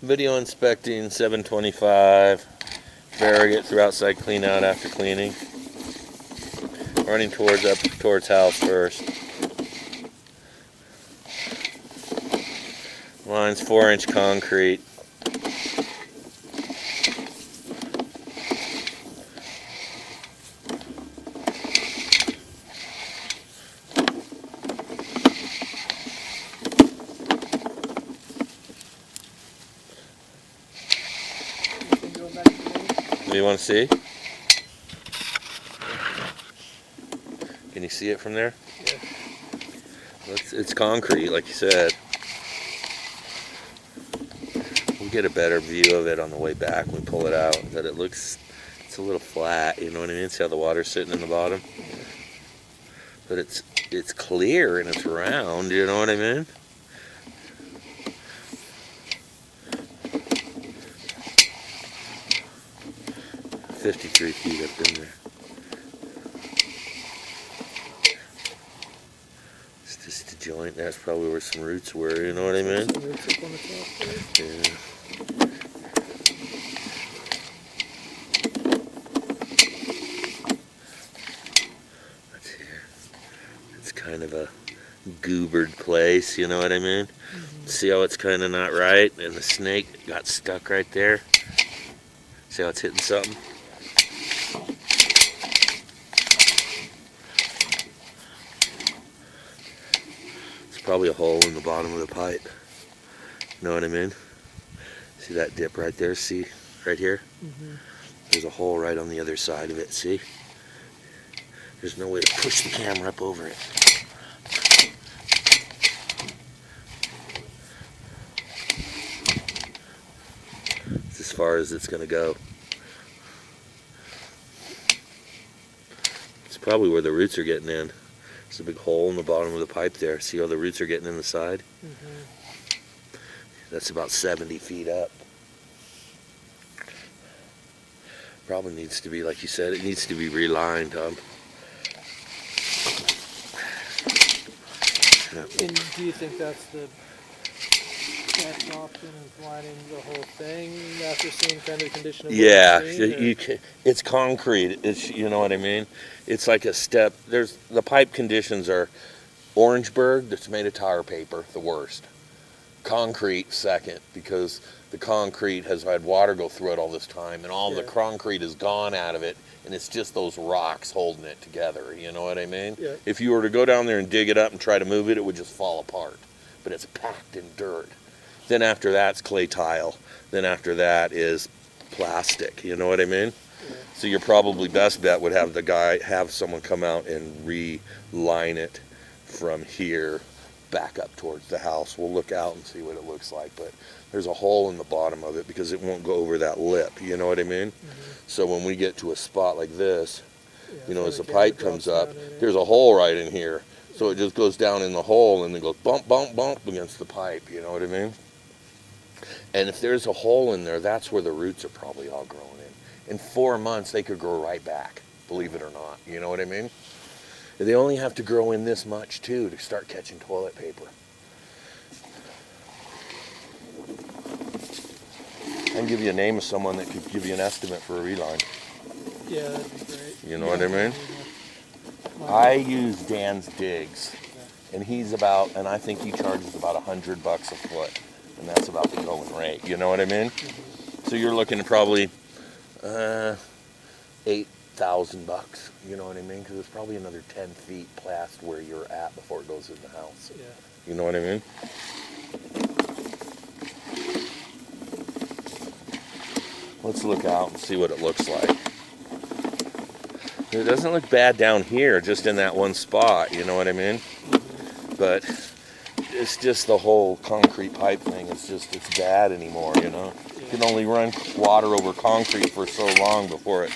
Video inspecting 725 Farragut through outside clean out after cleaning. Running towards house first. Line's 4-inch concrete. Do you want to see? Can you see it from there? Yeah. It's concrete, like you said. We'll get a better view of it on the way back when we pull it out. That it's a little flat, you know what I mean? See how the water's sitting in the bottom? But it's clear and it's round, you know what I mean? $53 feet up in there. It's just a joint. That's probably where some roots were, you know what I mean? Some roots up on the top there. Yeah. That's here. It's kind of a goobered place, you know what I mean? Mm-hmm. See how it's kind of not right? And the snake got stuck right there. See how it's hitting something? Probably a hole in the bottom of the pipe. You know what I mean? See that dip right there? See? Right here? Mm-hmm. There's a hole right on the other side of it. See? There's no way to push the camera up over it. It's as far as it's going to go. It's probably where the roots are getting in. There's a big hole in the bottom of the pipe there. See how the roots are getting in the side? Mm-hmm. That's about 70 feet up. Probably needs to be, like you said, it needs to be relined, Tom. And do you think that's the best option, is lining the whole thing after seeing kind of the condition of what Yeah, you've seen, it's concrete. It's, you know what I mean? It's like a step. The pipe conditions are Orangeburg, that's made of tar paper, the worst. Concrete second, because the concrete has had water go through it all this time, and all the concrete is gone out of it, and it's just those rocks holding it together. You know what I mean? Yeah. If you were to go down there and dig it up and try to move it, it would just fall apart. But it's packed in dirt. Then after that's clay tile. Then after that is plastic. You know what I mean? Yeah. So your probably best bet would have someone come out and reline it from here back up towards the house. We'll look out and see what it looks like, but there's a hole in the bottom of it because it won't go over that lip. You know what I mean? Mm-hmm. So when we get to a spot like this, Yeah, you know, so as the camera pipe comes drops up, down in it. there's a hole right in here. So it just goes down in the hole and then goes bump, bump, bump against the pipe. You know what I mean? And if there's a hole in there, that's where the roots are probably all growing in. In 4 months, they could grow right back, believe it or not. You know what I mean? They only have to grow in this much, too, to start catching toilet paper. I can give you a name of someone that could give you an estimate for a reline. Yeah, that'd be great. You know what I mean? I use Dan's Digs, and and I think he charges about $100 a foot, and that's about the going rate. You know what I mean? Mm-hmm. So you're looking at probably $8,000. You know what I mean? Because it's probably another 10 feet past where you're at before it goes in the house. Yeah. You know what I mean? Let's look out and see what it looks like. It doesn't look bad down here, just in that one spot, you know what I mean? But it's just the whole concrete pipe thing. It's bad anymore, you know? You can only run water over concrete for so long before it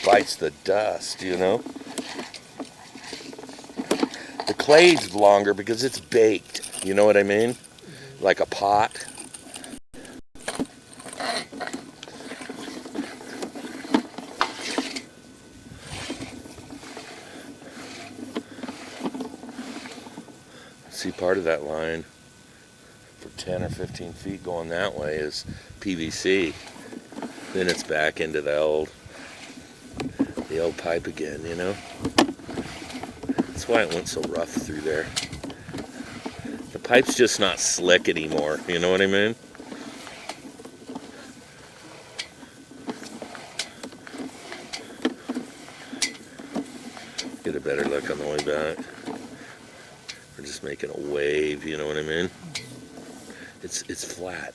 bites the dust, you know? The clay's longer because it's baked, you know what I mean? Mm-hmm. Like a pot. See part of that line. for 10 or 15 feet going that way is PVC. Then it's back into the old pipe again, you know. That's why it went so rough through there. The pipe's just not slick anymore, you know what I mean? Get a better look on the way back. We're just making a wave, you know what I mean? It's flat.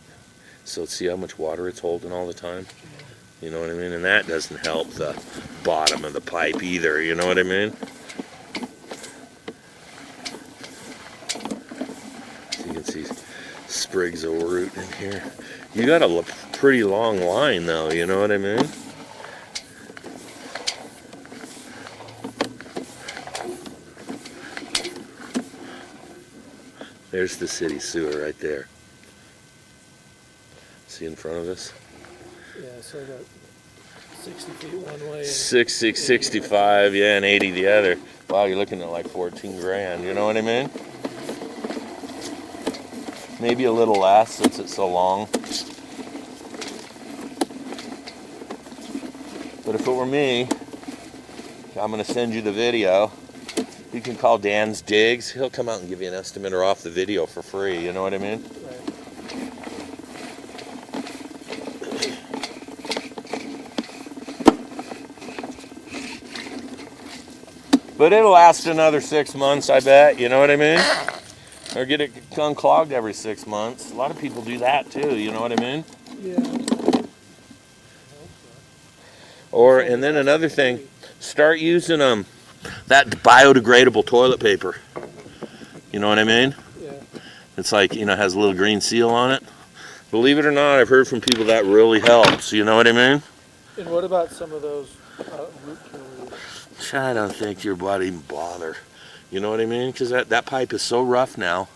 So see how much water it's holding all the time? You know what I mean? And that doesn't help the bottom of the pipe either, you know what I mean? So you can see sprigs of root in here. You got a pretty long line though, you know what I mean? There's the city sewer right there. See in front of us? Yeah, so about 60 feet one way. 65, yeah, and 80 the other. Wow, you're looking at like 14 grand, you know what I mean? Maybe a little less since it's so long. But if it were me, I'm gonna send you the video. You can call Dan's Digs. He'll come out and give you an estimate or off the video for free, you know what I mean? Right. But it'll last another 6 months, I bet, you know what I mean? Or get it unclogged every 6 months. A lot of people do that too, you know what I mean? Yeah. Or, and then another thing, start using that biodegradable toilet paper. You know what I mean? Yeah. It's like, you know, has a little green seal on it. Believe it or not, I've heard from people that really helps, you know what I mean? And what about some of those root killers? I don't think your body even bother. You know what I mean? Because that pipe is so rough now.